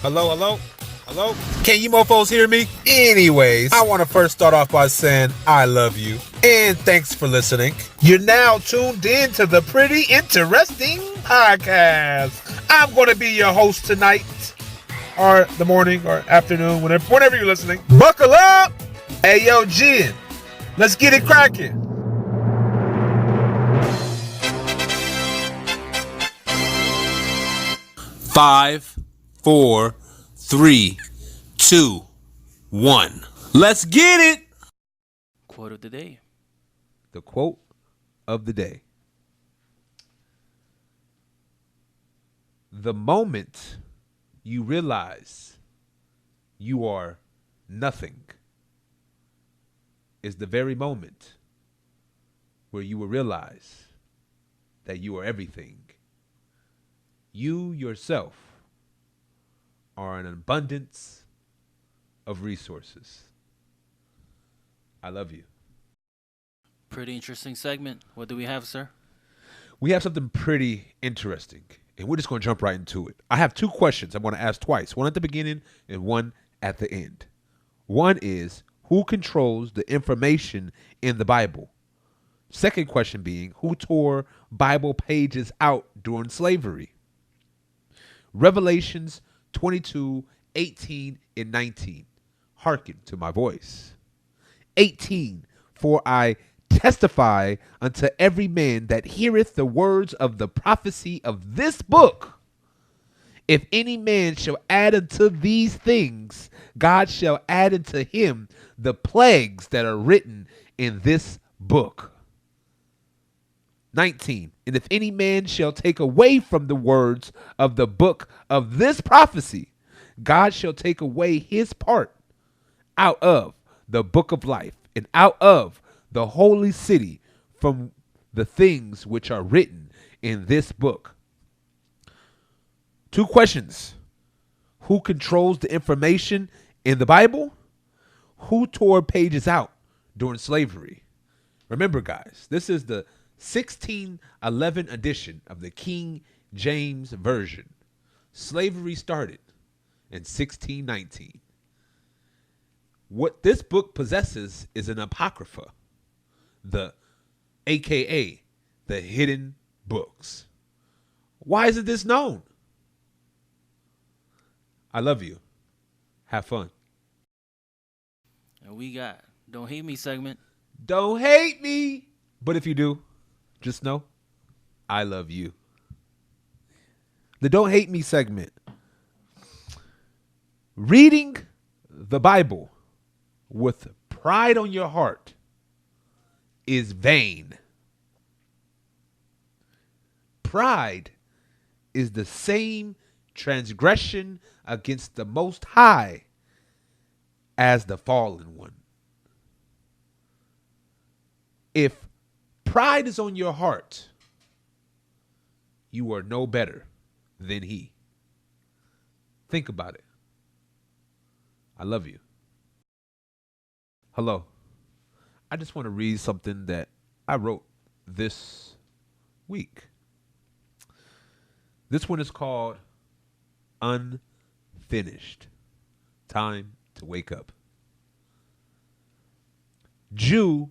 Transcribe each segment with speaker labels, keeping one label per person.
Speaker 1: Hello, hello, hello? Can you mofos hear me? Anyways, I want to first start off by saying I love you and thanks for listening. You're now tuned in to the Pretty Interesting Podcast. I'm going to be your host tonight, or the morning, or afternoon, whenever you're listening. Buckle up! Hey, yo, Jen, let's get it cracking. Five, 4, 3, 2, 1. Let's get it!
Speaker 2: Quote of the day.
Speaker 1: The quote of the day. The moment you realize you are nothing is the very moment where you will realize that you are everything. You yourself are an abundance of resources. I love you.
Speaker 2: Pretty interesting segment. What do we have, sir?
Speaker 1: We have something pretty interesting, and we're just going to jump right into it. I have two questions I'm going to ask twice, one at the beginning and one at the end. One is, who controls the information in the Bible? Second question being, who tore Bible pages out during slavery? Revelations 22, 18, and 19. Hearken to my voice. 18, for I testify unto every man that heareth the words of the prophecy of this book. If any man shall add unto these things, God shall add unto him the plagues that are written in this book. 19, and if any man shall take away from the words of the book of this prophecy, God shall take away his part out of the book of life and out of the holy city from the things which are written in this book. Two questions. Who controls the information in the Bible? Who tore pages out during slavery? Remember, guys, this is the 1611 edition of the King James Version. Slavery started in 1619. What this book possesses is an apocrypha, aka the hidden books. Why isn't this known? I love you. Have fun.
Speaker 2: And we got Don't Hate Me segment.
Speaker 1: Don't hate me. But if you do, just know I love you. The Don't Hate Me segment. Reading the Bible with pride on your heart is vain. Pride is the same transgression against the Most High as the fallen one. If pride is on your heart, you are no better than he. Think about it. I love you. Hello. I just want to read something that I wrote this week. This one is called Unfinished. Time to wake up. Jew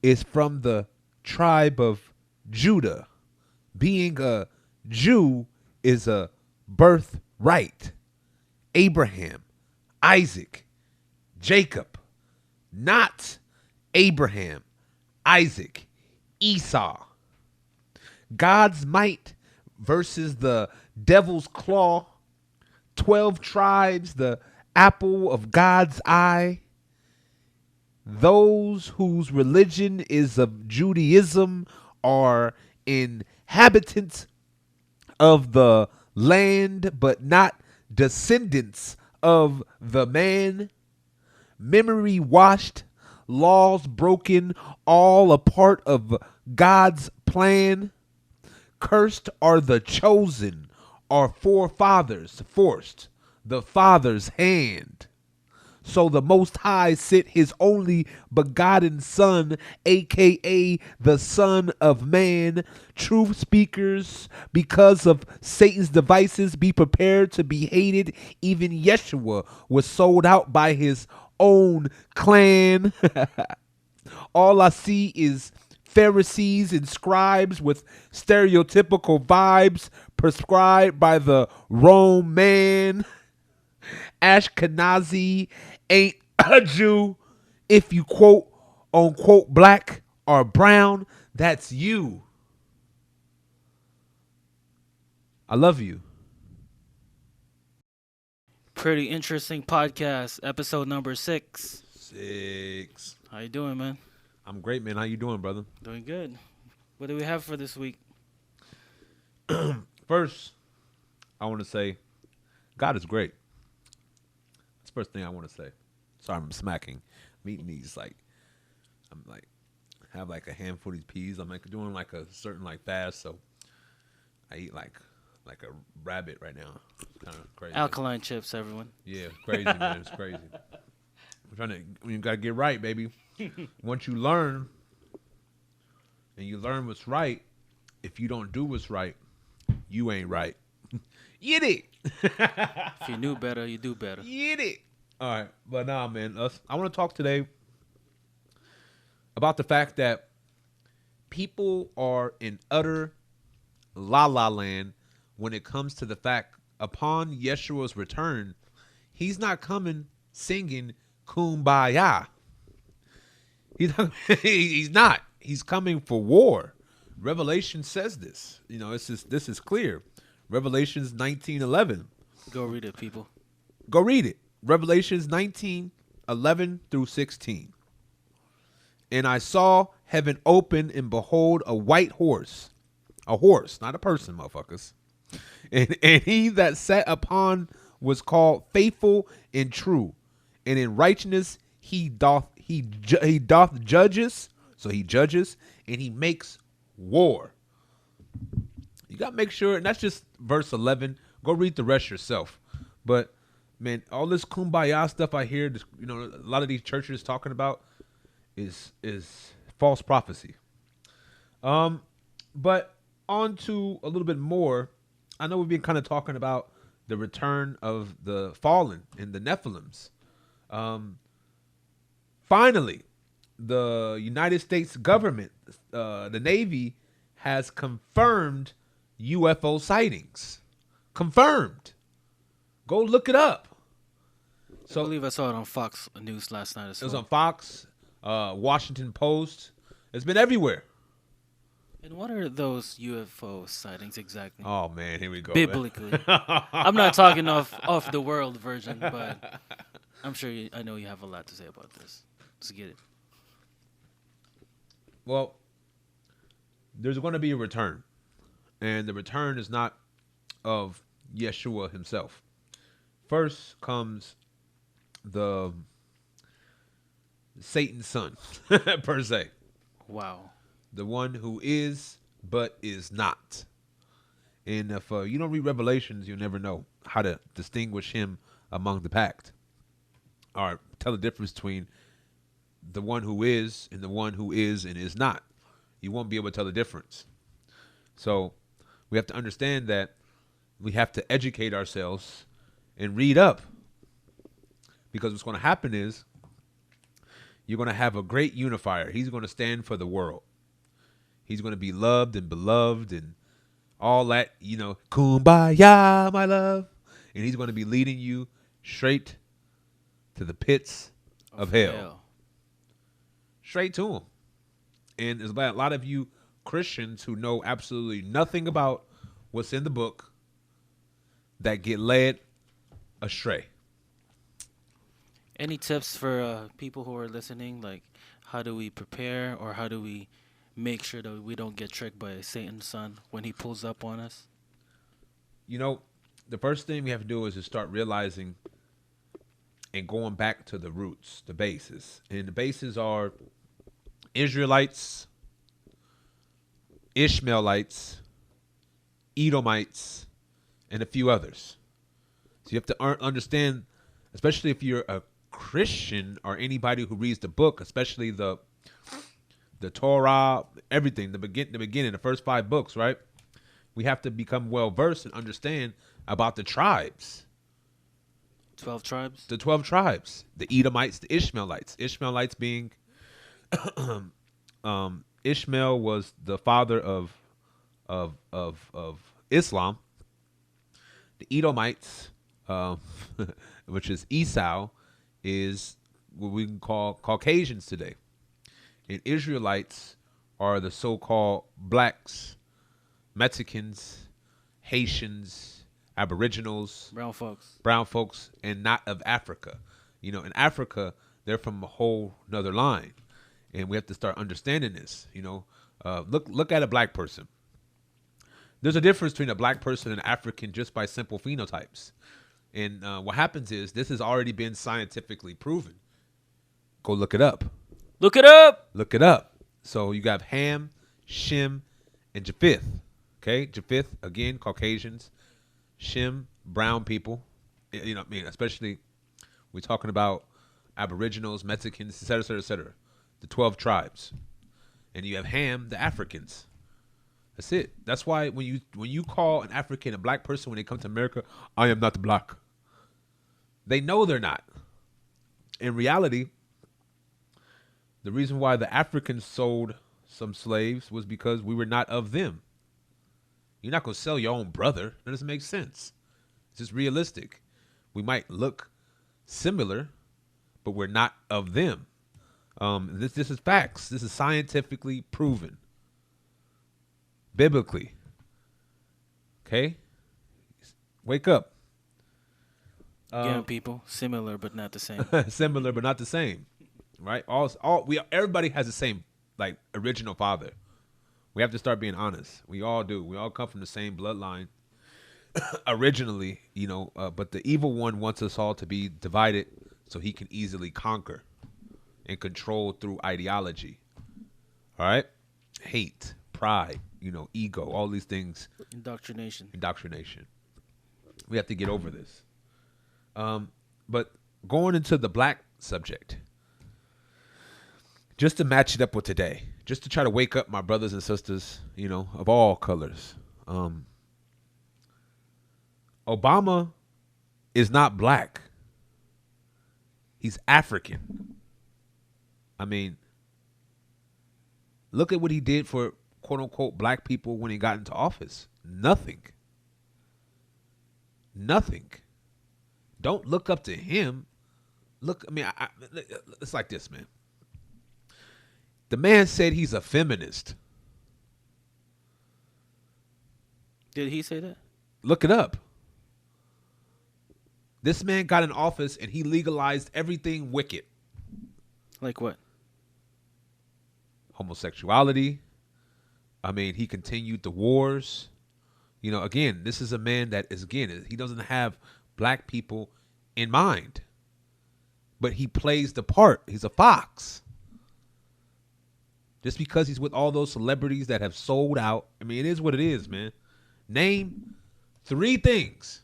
Speaker 1: is from the tribe of Judah. Being a Jew is a birthright. Abraham, Isaac, Jacob, not Abraham, Isaac, Esau. God's might versus the devil's claw. 12 tribes, the apple of God's eye. Those whose religion is of Judaism are inhabitants of the land, but not descendants of the man. Memory washed, laws broken, all a part of God's plan. Cursed are the chosen, our forefathers forced the Father's hand. So the Most High sent his only begotten Son, aka the Son of Man. Truth speakers, because of Satan's devices, be prepared to be hated. Even Yeshua was sold out by his own clan. All I see is Pharisees and scribes with stereotypical vibes prescribed by the Rome man. Ashkenazi ain't a Jew. If you quote unquote black or brown, that's you. I love you.
Speaker 2: Pretty interesting podcast, episode number 6.
Speaker 1: 6.
Speaker 2: How you doing, man?
Speaker 1: I'm great, man. How you doing, brother?
Speaker 2: Doing good. What do we have for this week?
Speaker 1: First, I want to say God is great. That's the first thing I want to say. Sorry, I'm smacking. I'm eating these I'm have like a handful of these peas. I'm like doing like a certain like fast, so I eat like a rabbit right now. It's kind of crazy.
Speaker 2: Alkaline chips, everyone.
Speaker 1: Yeah, it's crazy, man. It's crazy. I'm trying to. You gotta get right, baby. Once you learn, and you learn what's right, if you don't do what's right, you ain't right. Get it.
Speaker 2: If you knew better, you do better.
Speaker 1: Get it. All right, but nah, man. I want to talk today about the fact that people are in utter la la land when it comes to the fact upon Yeshua's return, he's not coming singing Kumbaya. He's not. He's coming for war. Revelation says this. You know, this is clear. Revelations 19:11.
Speaker 2: Go read it, people.
Speaker 1: Go read it. Revelations 19:11 through 16. And I saw heaven open, and behold, a white horse. A horse, not a person, motherfuckers. And he that sat upon was called Faithful and True. And in righteousness he doth judges. So he judges and he makes war. You got to make sure, and that's just verse 11. Go read the rest yourself. But man, all this kumbaya stuff I hear, you know, a lot of these churches talking about is false prophecy. But on to a little bit more. I know we've been kind of talking about the return of the fallen and the Nephilims. Finally, the United States government, the Navy, has confirmed UFO sightings. Confirmed. Go look it up.
Speaker 2: So I believe I saw it on Fox News last night as well.
Speaker 1: It was on Fox, Washington Post. It's been everywhere.
Speaker 2: And what are those UFO sightings exactly?
Speaker 1: Oh man, here we go.
Speaker 2: Biblically. I'm not talking off the world version, but I'm sure I know you have a lot to say about this. Let's get it.
Speaker 1: Well, there's going to be a return. And the return is not of Yeshua himself. First comes the Satan's son, per se.
Speaker 2: Wow.
Speaker 1: The one who is, but is not. And if you don't read Revelations, you'll never know how to distinguish him among the pact. Or tell the difference between the one who is and the one who is and is not. You won't be able to tell the difference. So we have to understand that we have to educate ourselves and read up. Because what's going to happen is you're going to have a great unifier. He's going to stand for the world. He's going to be loved and beloved and all that, you know, kumbaya, my love. And he's going to be leading you straight to the pits of hell. Straight to him. And there's a lot of you Christians who know absolutely nothing about what's in the book that get led astray.
Speaker 2: Any tips for people who are listening? Like, how do we prepare, or how do we make sure that we don't get tricked by Satan's son when he pulls up on us?
Speaker 1: You know, the first thing we have to do is to start realizing and going back to the roots, the bases. And the bases are Israelites, Ishmaelites, Edomites, and a few others. So you have to understand, especially if you're Christian or anybody who reads the book, especially the Torah, everything, the beginning, the first 5 books, right? We have to become well versed and understand about the tribes.
Speaker 2: 12 tribes.
Speaker 1: The 12 tribes, the Edomites, the Ishmaelites. Ishmaelites being Ishmael was the father of Islam. The Edomites, which is Esau, is what we can call Caucasians today. And Israelites are the so-called blacks, Mexicans, Haitians, Aboriginals, brown folks, and not of Africa. You know, in Africa, they're from a whole nother line, and we have to start understanding this. You know, look at a black person. There's a difference between a black person and an African just by simple phenotypes. And what happens is this has already been scientifically proven. Go look it up.
Speaker 2: Look it up.
Speaker 1: Look it up. So you got Ham, Shem, and Japheth. Okay, Japheth, again, Caucasians. Shem, brown people. You know what I mean? Especially, we're talking about Aboriginals, Mexicans, et cetera, et cetera, et cetera. The 12 tribes. And you have Ham, the Africans. That's it. That's why when you call an African a black person when they come to America, I am not black. They know they're not. In reality, the reason why the Africans sold some slaves was because we were not of them. You're not going to sell your own brother. That doesn't make sense. It's just realistic. We might look similar, but we're not of them. This is facts. This is scientifically proven. Biblically. Okay? Wake up.
Speaker 2: Again, people, similar but not the same.
Speaker 1: Similar but not the same. Right? Everybody has the same like original father. We have to start being honest. We all do. We all come from the same bloodline originally, you know, but the evil one wants us all to be divided so he can easily conquer and control through ideology. All right? Hate, pride, you know, ego, all these things.
Speaker 2: Indoctrination.
Speaker 1: We have to get over this. But going into the black subject, just to match it up with today, just to try to wake up my brothers and sisters, you know, of all colors. Obama is not black. He's African. I mean, look at what he did for quote unquote black people when he got into office. Nothing. Don't look up to him. Look, I mean, it's like this, man. The man said he's a feminist.
Speaker 2: Did he say that?
Speaker 1: Look it up. This man got in office and he legalized everything wicked.
Speaker 2: Like what?
Speaker 1: Homosexuality. I mean, he continued the wars. You know, again, this is a man that is, again, he doesn't have black people in mind. But he plays the part. He's a fox. Just because he's with all those celebrities that have sold out. I mean, it is what it is, man. Name 3 things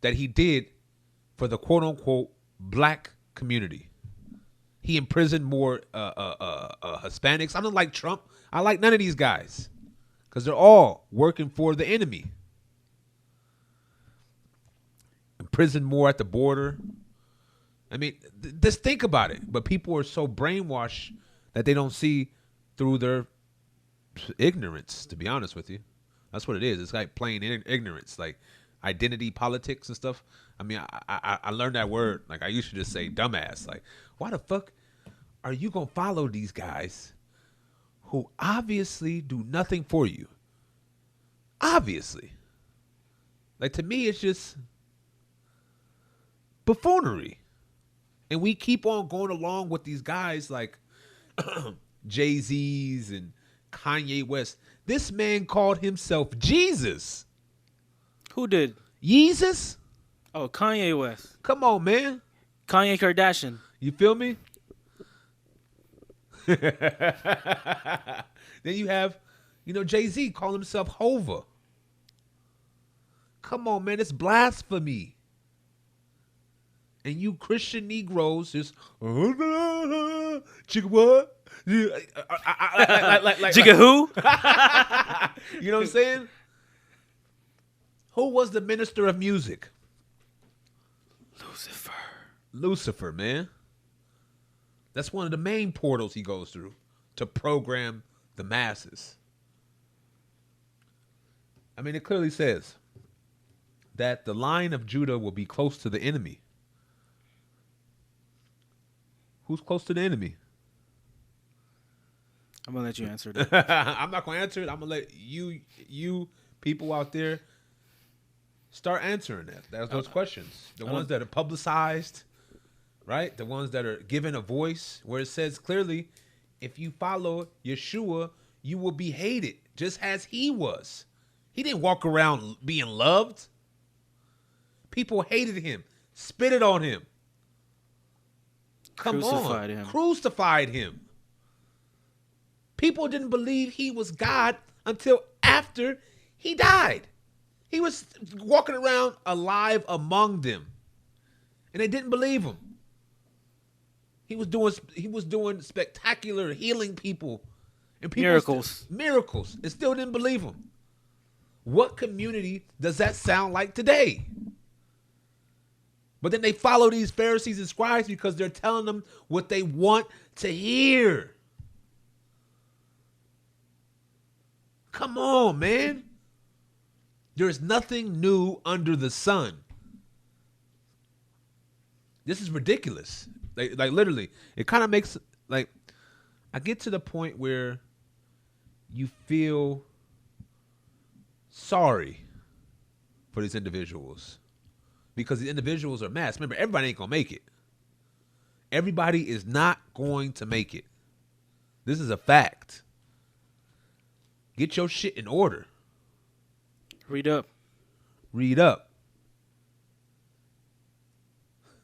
Speaker 1: that he did for the quote-unquote black community. He imprisoned more Hispanics. I don't like Trump. I like none of these guys because they're all working for the enemy. Imprisoned more at the border. I mean, just think about it. But people are so brainwashed that they don't see through their ignorance, to be honest with you. That's what it is. It's like plain ignorance, like identity politics and stuff. I mean, I learned that word. Like, I used to just say dumbass. Like, why the fuck are you going to follow these guys who obviously do nothing for you? Obviously. Like, to me, it's just buffoonery. And we keep on going along with these guys like Jay-Z's and Kanye West. This man called himself Jesus.
Speaker 2: Who did?
Speaker 1: Yeezus?
Speaker 2: Oh, Kanye West.
Speaker 1: Come on, man.
Speaker 2: Kanye Kardashian.
Speaker 1: You feel me? Then you have, you know, Jay-Z call himself Hova. Come on, man. It's blasphemy. And you Christian Negroes just chicken what?
Speaker 2: Jigga who?
Speaker 1: You know what I'm saying? Who was the minister of music? Lucifer, man. That's one of the main portals he goes through to program the masses. I mean, it clearly says that the line of Judah will be close to the enemy. Who's close to the enemy?
Speaker 2: I'm gonna let you answer that.
Speaker 1: I'm not gonna answer it. I'm gonna let you people out there start answering those questions. The ones that are publicized, right? The ones that are given a voice, where it says clearly, if you follow Yeshua, you will be hated, just as he was. He didn't walk around being loved. People hated him, spitted on him. Crucified him. People didn't believe he was God until after he died. He was walking around alive among them, and they didn't believe him. He was doing spectacular healing people and people miracles, and still didn't believe him. What community does that sound like today? But then they follow these Pharisees and scribes because they're telling them what they want to hear. Come on, man. There's nothing new under the sun. This is ridiculous. Like literally, it kind of makes, like, I get to the point where you feel sorry for these individuals, because the individuals are mass. Remember, everybody ain't gonna make it. Everybody is not going to make it. This is a fact. Get your shit in order.
Speaker 2: Read up.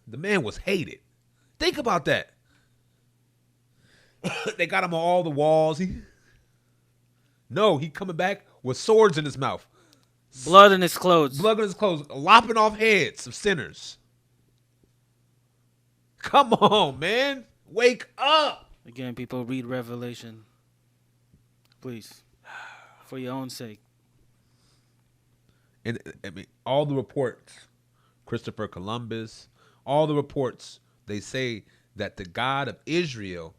Speaker 1: The man was hated. Think about that. They got him on all the walls. He coming back with swords in his mouth.
Speaker 2: Blood in his clothes.
Speaker 1: Lopping off heads of sinners. Come on, man. Wake up.
Speaker 2: Again, people, read Revelation. Please. For your own sake.
Speaker 1: And I mean, all the reports, Christopher Columbus, all the reports, they say that the God of Israel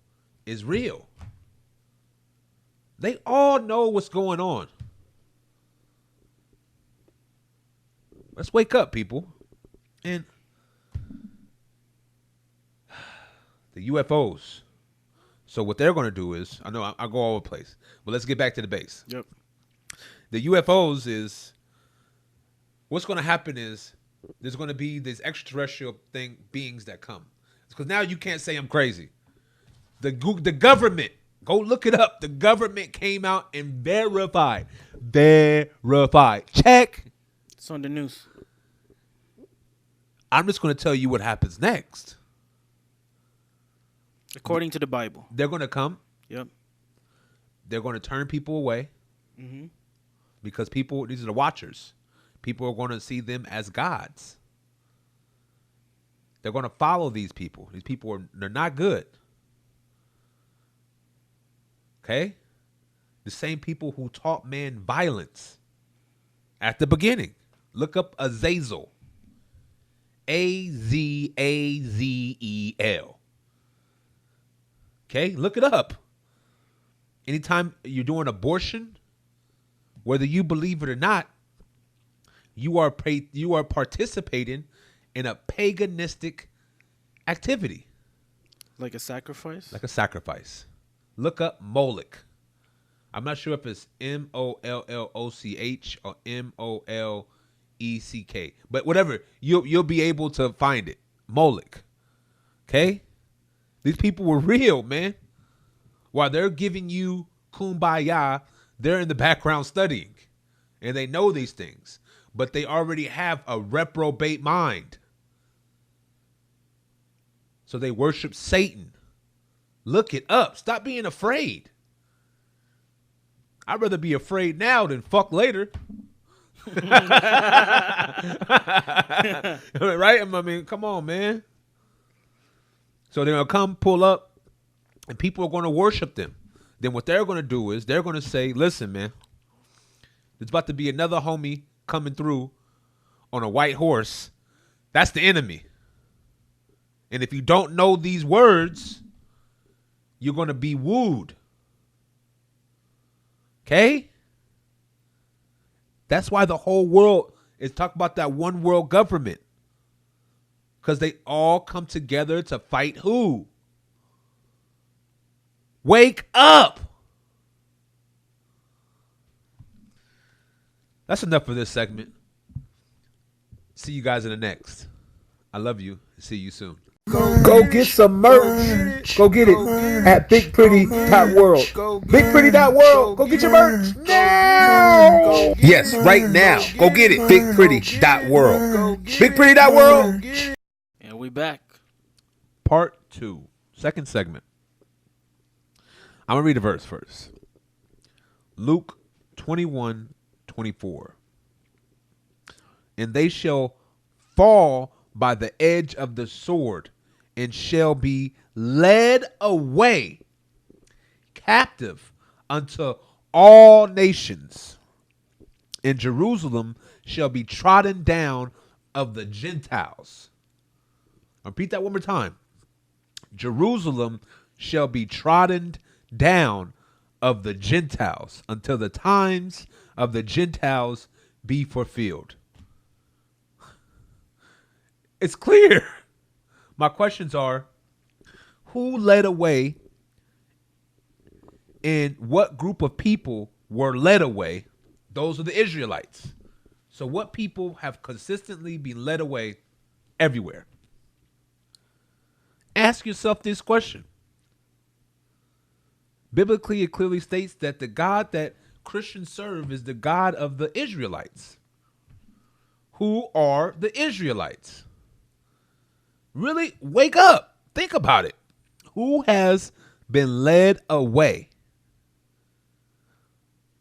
Speaker 1: is real. They all know what's going on. Let's wake up, people. And the UFOs. So what they're going to do is, I know I go all over the place, but let's get back to the base.
Speaker 2: Yep.
Speaker 1: The UFOs is, what's going to happen is there's going to be these extraterrestrial beings that come. Because now you can't say I'm crazy. The government, go look it up. The government came out and verified. Check.
Speaker 2: It's on the news.
Speaker 1: I'm just going to tell you what happens next.
Speaker 2: According to the Bible.
Speaker 1: They're going to come.
Speaker 2: Yep.
Speaker 1: They're going to turn people away.
Speaker 2: Mm-hmm.
Speaker 1: Because these are the watchers. People are going to see them as gods. They're going to follow these people. These people they're not good. Okay? The same people who taught man violence at the beginning. Look up Azazel. Azazel. Okay? Look it up. Anytime you're doing abortion, whether you believe it or not, you are participating in a paganistic activity.
Speaker 2: Like a sacrifice?
Speaker 1: Like a sacrifice. Look up Moloch. I'm not sure if it's Molloch or Moleck, but whatever, you'll be able to find it. Moloch. Okay? These people were real, man. While they're giving you kumbaya, they're in the background studying. And they know these things. But they already have a reprobate mind. So they worship Satan. Look it up. Stop being afraid. I'd rather be afraid now than fuck later. Right? I mean, come on, man. So they're going to come, pull up, and people are going to worship them. Then what they're going to do is they're going to say, listen, man, there's about to be another homie coming through on a white horse. That's the enemy. And if you don't know these words, you're going to be wooed. Okay? That's why the whole world is talking about that one world government. Because they all come together to fight who? Wake up. That's enough for this segment. See you guys in the next. I love you. See you soon. Go get some merch. Go get it at bigpretty.world. Bigpretty.world. Go get your merch now. Yes, right now. Go get it. Bigpretty.world. Bigpretty.world.
Speaker 2: And we back.
Speaker 1: Part 2. Second segment. I'm going to read a verse first. Luke 21:24. And they shall fall by the edge of the sword and shall be led away captive unto all nations. And Jerusalem shall be trodden down of the Gentiles. I'll repeat that one more time. Jerusalem shall be trodden down of the Gentiles until the times of the Gentiles be fulfilled. It's clear. My questions are, who led away and what group of people were led away? Those are the Israelites. So what people have consistently been led away everywhere? Ask yourself this question. Biblically, it clearly states that the God that Christians serve is the God of the Israelites. Who are the Israelites? Really, wake up. Think about it. Who has been led away?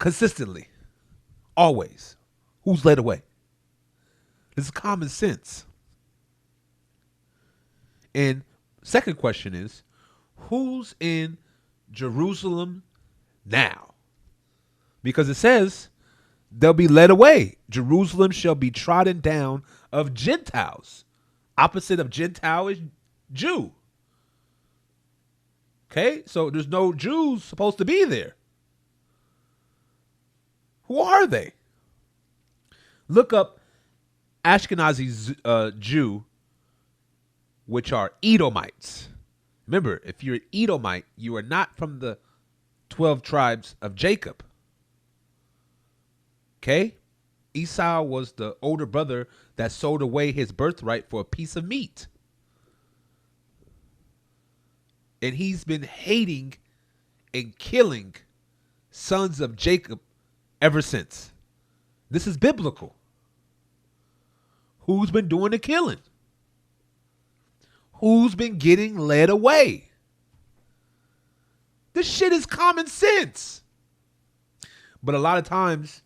Speaker 1: Consistently. Always. Who's led away? This is common sense. And second question is, who's in Jerusalem now? Because it says they'll be led away. Jerusalem shall be trodden down of Gentiles. Opposite of Gentile is Jew. Okay, so there's no Jews supposed to be there. Who are they? Look up Ashkenazi Jew, which are Edomites. Remember, if you're an Edomite, you are not from the 12 tribes of Jacob. Okay? Esau was the older brother that sold away his birthright for a piece of meat. And he's been hating and killing sons of Jacob ever since. This is biblical. Who's been doing the killing? Who's been getting led away? This shit is common sense. But a lot of times,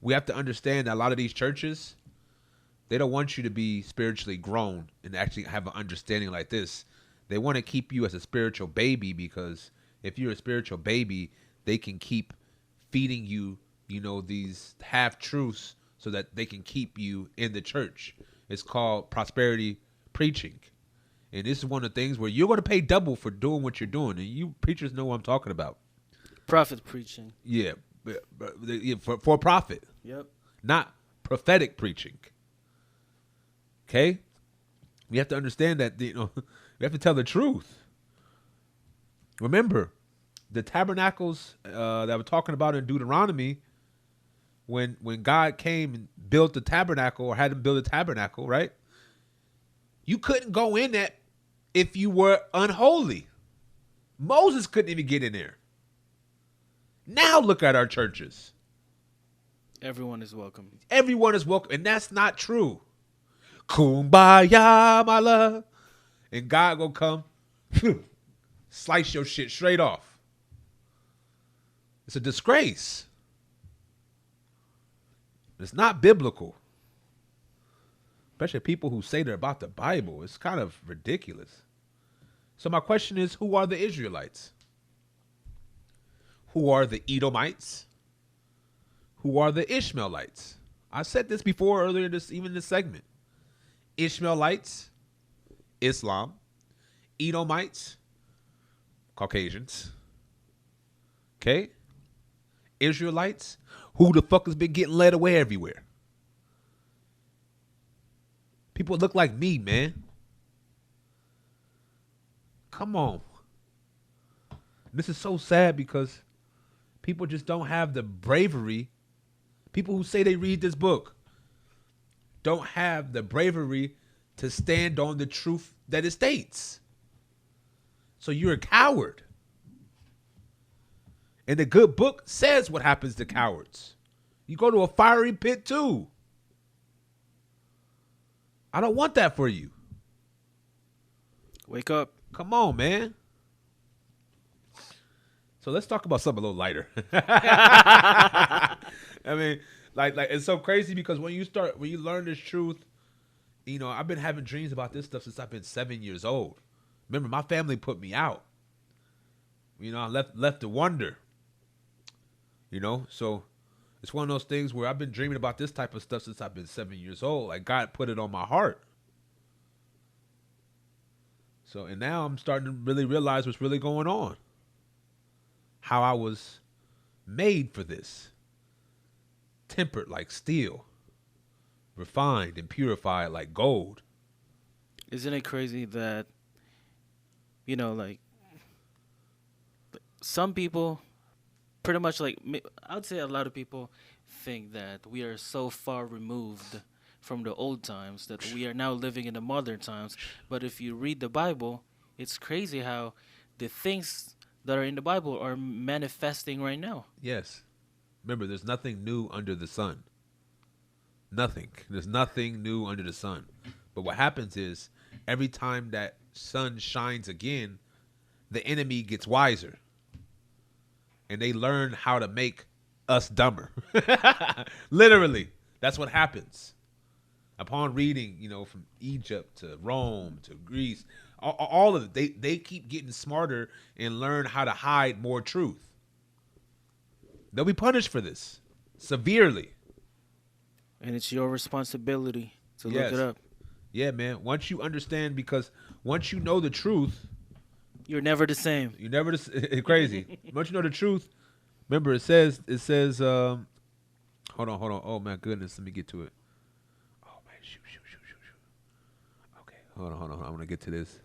Speaker 1: we have to understand that a lot of these churches, they don't want you to be spiritually grown and actually have an understanding like this. They want to keep you as a spiritual baby, because if you're a spiritual baby, they can keep feeding you, these half-truths so that they can keep you in the church. It's called prosperity preaching. And this is one of the things where you're going to pay double for doing what you're doing. And you preachers know what I'm talking about.
Speaker 2: Prophet preaching.
Speaker 1: Yeah. For profit.
Speaker 2: Yep.
Speaker 1: Not prophetic preaching. Okay? We have to understand that, we have to tell the truth. Remember, the tabernacles that we're talking about in Deuteronomy, when God came and built the tabernacle, or had him build a tabernacle, right? You couldn't go in that if you were unholy. Moses couldn't even get in there. Now look at our churches.
Speaker 2: Everyone is welcome.
Speaker 1: Everyone is welcome. And that's not true. Kumbaya, my love. And God gonna come, slice your shit straight off. It's a disgrace. It's not biblical. Especially people who say they're about the Bible. It's kind of ridiculous. So my question is, who are the Israelites? Who are the Edomites? Who are the Ishmaelites? I said this before earlier, even this segment. Ishmaelites, Islam. Edomites, Caucasians. Okay? Israelites, who the fuck has been getting led away everywhere? People look like me, man. Come on. This is so sad because people just don't have the bravery. People who say they read this book don't have the bravery to stand on the truth that it states. So you're a coward. And the good book says what happens to cowards. You go to a fiery pit too. I don't want that for you.
Speaker 2: Wake up.
Speaker 1: Come on, man. So let's talk about something a little lighter. I mean, like it's so crazy because when you learn this truth, I've been having dreams about this stuff since I've been 7 years old. Remember, my family put me out. I left to wonder. So it's one of those things where I've been dreaming about this type of stuff since I've been 7 years old. Like God put it on my heart. So, and now I'm starting to really realize what's really going on. How I was made for this. Tempered like steel. Refined and purified like gold.
Speaker 2: Isn't it crazy that, like some people pretty much I would say a lot of people think that we are so far removed from the old times that we are now living in the modern times. But if you read the Bible, it's crazy how the things that are in the Bible are manifesting right now.
Speaker 1: Yes. Remember, there's nothing new under the sun. Nothing. There's nothing new under the sun. But what happens is every time that sun shines again, the enemy gets wiser. And they learn how to make us dumber. Literally. That's what happens. Upon reading, from Egypt to Rome to Greece, all of it, they keep getting smarter and learn how to hide more truth. They'll be punished for this severely.
Speaker 2: And it's your responsibility to look it up.
Speaker 1: Yeah, man. Once you understand, because once you know the truth,
Speaker 2: you're never the same.
Speaker 1: You're never it's crazy. Once you know the truth, remember it says hold on. Oh my goodness, let me get to it. Oh man, shoot. Okay, hold on. I want to get to this.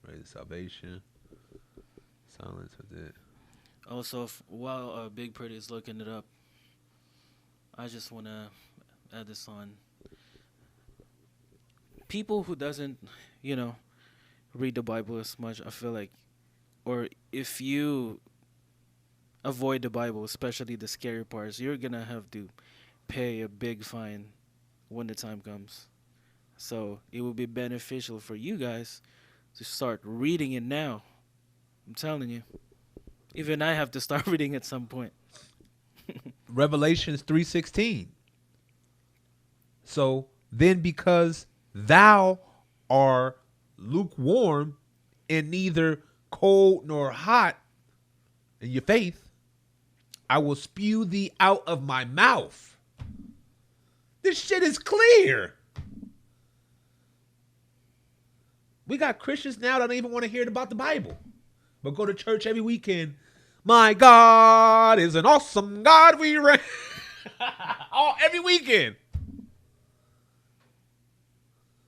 Speaker 1: Raise salvation. Silence with it.
Speaker 2: Also, while Big Pretty is looking it up, I just want to add this on. People who doesn't, read the Bible as much, I feel like, or if you avoid the Bible, especially the scary parts, you're going to have to pay a big fine when the time comes. So it will be beneficial for you guys to start reading it now. I'm telling you. Even I have to start reading at some point.
Speaker 1: Revelations 3:16. So then because thou art lukewarm and neither cold nor hot in your faith, I will spew thee out of my mouth. This shit is clear. We got Christians now that don't even want to hear about the Bible, but go to church every weekend. My God is an awesome God we reign. Every weekend.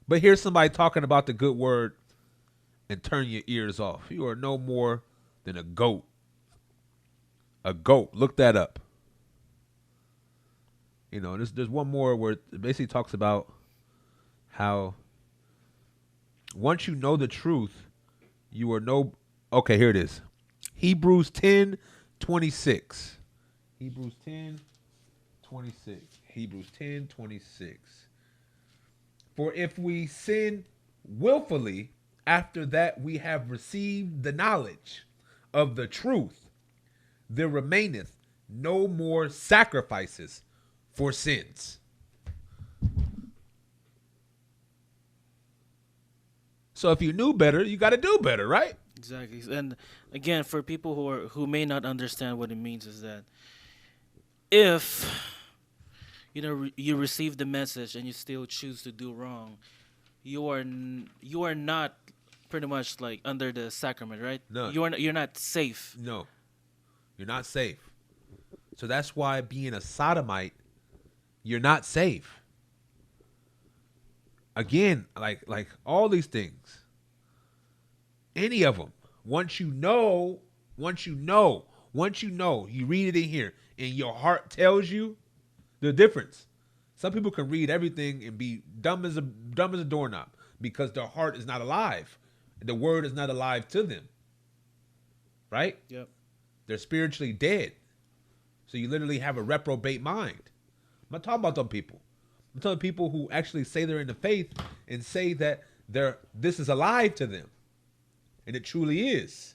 Speaker 1: But here's somebody talking about the good word and turn your ears off. You are no more than a goat. A goat. Look that up. There's one more where it basically talks about how once you know the truth, you are no... Okay, here it is. Hebrews 10:26. Hebrews 10:26. For if we sin willfully after that we have received the knowledge of the truth, there remaineth no more sacrifices for sins. So if you knew better, you got to do better, right?
Speaker 2: Exactly. And again, for people who may not understand what it means, is that if you receive the message and you still choose to do wrong, you are not pretty much like under the sacrament, right?
Speaker 1: No,
Speaker 2: You're not safe.
Speaker 1: no, you're not safe. So that's why being a sodomite, you're not safe. Again, like all these things, any of them. You read it in here, and your heart tells you the difference. Some people can read everything and be dumb as a doorknob because their heart is not alive. The word is not alive to them. Right?
Speaker 2: Yep.
Speaker 1: They're spiritually dead. So you literally have a reprobate mind. I'm not talking about them people. I'm talking people who actually say they're in the faith and say that this is alive to them. And it truly is.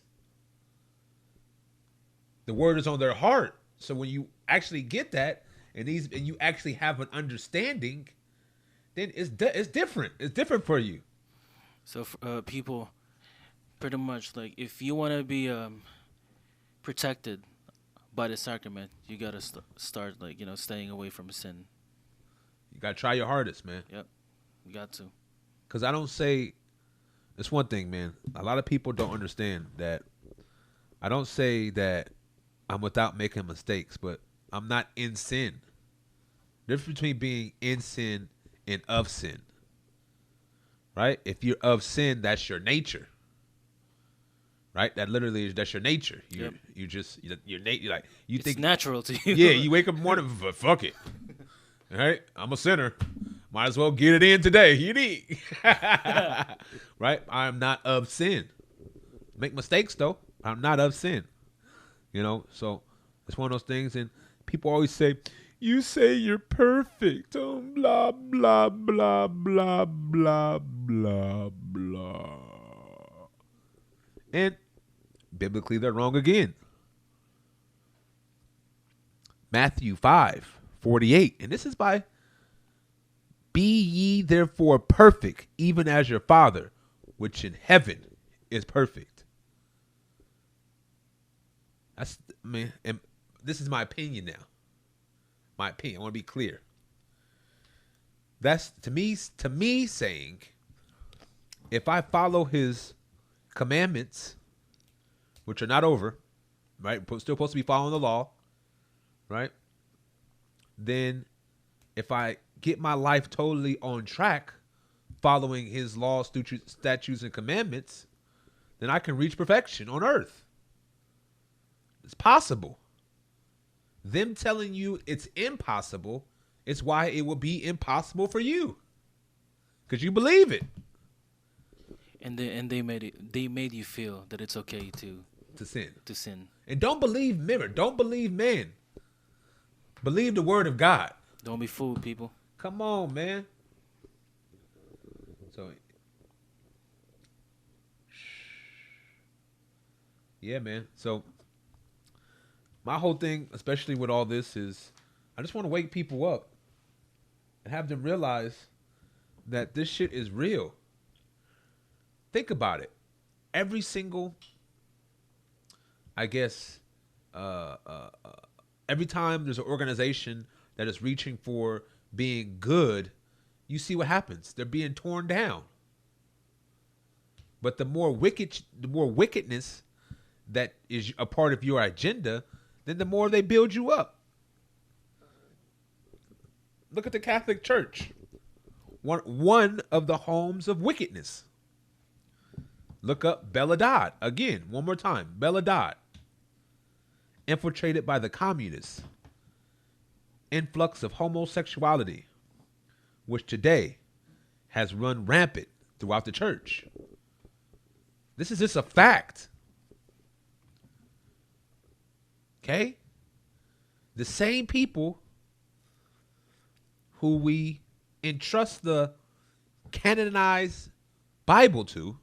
Speaker 1: The word is on their heart. So when you actually get that and you actually have an understanding, then it's different. It's different for you.
Speaker 2: So people, pretty much like if you want to be protected by the sacrament, you gotta start like staying away from sin.
Speaker 1: You gotta try your hardest, man.
Speaker 2: Yep, you got to.
Speaker 1: Because I don't say, it's one thing, man. A lot of people don't understand that. I don't say that I'm without making mistakes, but I'm not in sin. The difference between being in sin and of sin. Right? If you're of sin, that's your nature. Right? That literally is, that's your nature. You're like, you
Speaker 2: It's
Speaker 1: think
Speaker 2: natural to you.
Speaker 1: Yeah, you wake up in the morning, fuck it. All right? I'm a sinner. Might as well get it in today. You need. Right? I'm not of sin. Make mistakes though. I'm not of sin. So it's one of those things, and people always say, you say you're perfect. Oh, blah, blah, blah, blah, blah, blah, blah. And biblically, they're wrong again. Matthew 5:48. And this is by, be ye therefore perfect, even as your Father, which in heaven is perfect. And this is my opinion now. My opinion. I want to be clear. That's to me saying, if I follow his commandments, which are not over, right? Still supposed to be following the law, right? Then if I get my life totally on track, following his laws, statutes, and commandments, then I can reach perfection on earth. It's possible. Them telling you it's impossible is why it will be impossible for you, because you believe it.
Speaker 2: And they made you feel that it's okay to sin.
Speaker 1: And don't believe don't believe men. Believe the word of God.
Speaker 2: Don't be fooled, people.
Speaker 1: Come on, man. So yeah, man. So my whole thing, especially with all this, is I just want to wake people up and have them realize that this shit is real. Think about it. Every single, I guess, every time there's an organization that is reaching for being good, you see what happens. They're being torn down. But the more wickedness that is a part of your agenda, then the more they build you up. Look at the Catholic Church. One of the homes of wickedness. Look up Belladad. Again, one more time. Belladad. Infiltrated by the communists. Influx of homosexuality, which today has run rampant throughout the church. This is just a fact. Okay? The same people who we entrust the canonized Bible to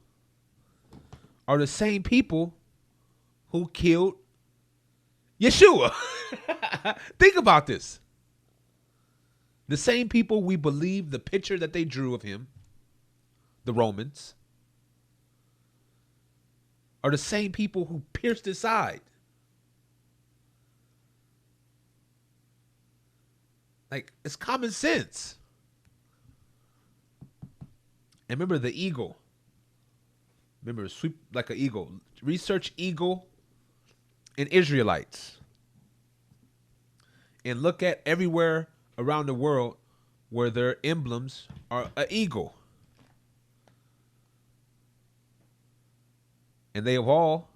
Speaker 1: are the same people who killed Yeshua. Think about this. The same people we believe the picture that they drew of him, the Romans, are the same people who pierced his side. Like, it's common sense. And remember the eagle. Remember, sweep like an eagle. Research eagle and Israelites. And look at everywhere around the world where their emblems are an eagle. And they have all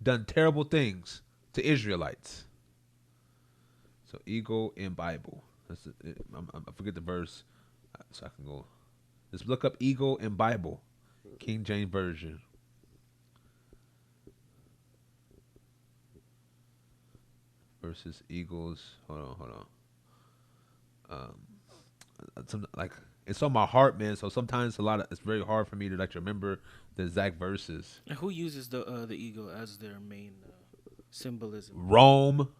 Speaker 1: done terrible things to Israelites. So eagle in Bible. I forget the verse, so I can go. Just look up eagle in Bible, King James Version. Versus eagles. Hold on. Like, it's on my heart, man. So sometimes it's very hard for me to like remember the exact verses.
Speaker 2: And who uses the eagle as their main symbolism?
Speaker 1: Rome,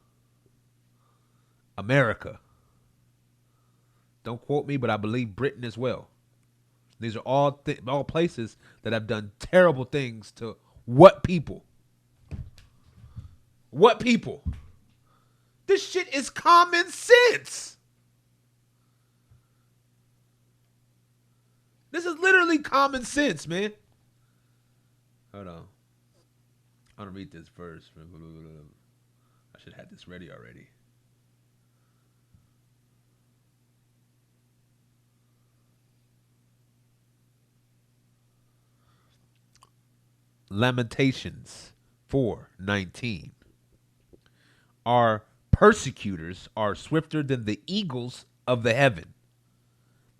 Speaker 1: America. Don't quote me, but I believe Britain as well. These are all places that have done terrible things to what people? What people? This shit is common sense. This is literally common sense, man. Hold on. I want to read this verse. I should have this ready already. Lamentations 4:19. Our persecutors are swifter than the eagles of the heaven.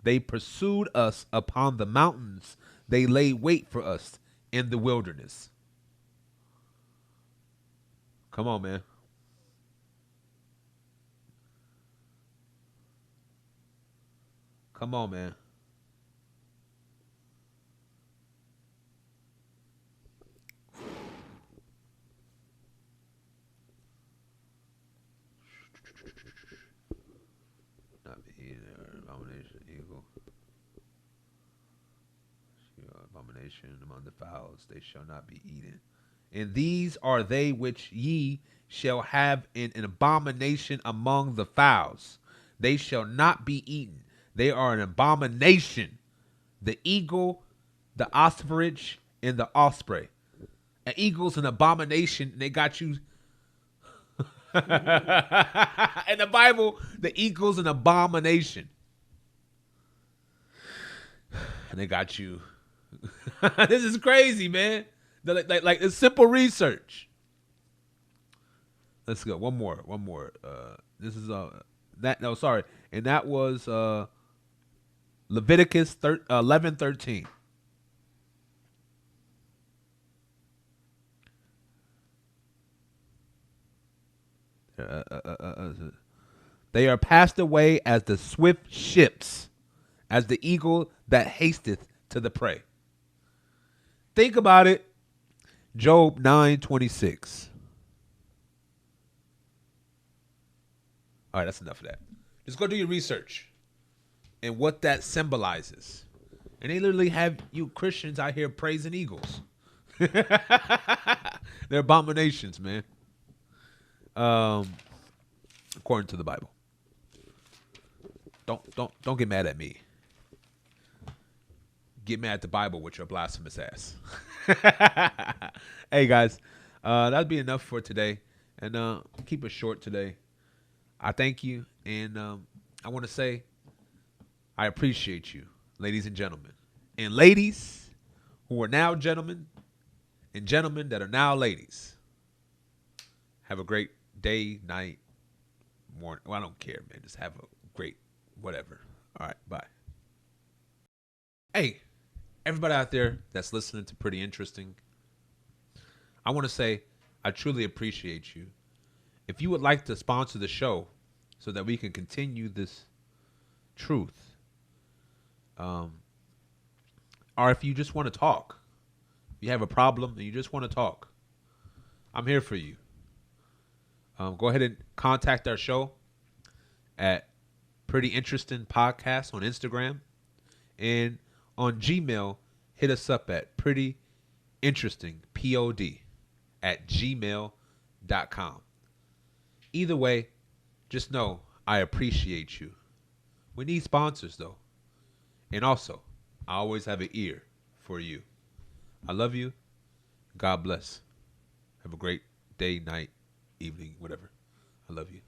Speaker 1: They pursued us upon the mountains. They lay wait for us in the wilderness. Come on, man. Come on, man. Not be eaten or abomination, eagle. Abomination among the fowls, they shall not be eaten. And these are they which ye shall have in an abomination among the fowls. They shall not be eaten. They are an abomination. The eagle, the ostrich, and the osprey. An eagle's an abomination, and they got you. In the Bible, the eagle's an abomination. And they got you. This is crazy, man. Like it's simple research. Let's go. One more. This is that. No, sorry, and that was Leviticus 11:13. They are passed away as the swift ships, as the eagle that hasteth to the prey. Think about it. Job 9:26. All right, that's enough of that. Just go do your research and what that symbolizes. And they literally have you Christians out here praising eagles. They're abominations, man. According to the Bible. Don't get mad at me. Get mad at the Bible with your blasphemous ass. Hey guys, that'd be enough for today, and keep it short today. I thank you, and I want to say I appreciate you, ladies and gentlemen, and ladies who are now gentlemen, and gentlemen that are now ladies. Have a great day, night, morning. Well, I don't care, man. Just have a great whatever. All right, bye. Hey, everybody out there that's listening to Pretty Interesting, I want to say I truly appreciate you. If you would like to sponsor the show so that we can continue this truth, or if you just want to talk, you have a problem and you just want to talk, I'm here for you. Go ahead and contact our show at Pretty Interesting Podcast on Instagram, and on Gmail, hit us up at Pretty Interesting at gmail.com. Either way, just know I appreciate you. We need sponsors, though. And also, I always have an ear for you. I love you. God bless. Have a great day, night, evening, whatever. I love you.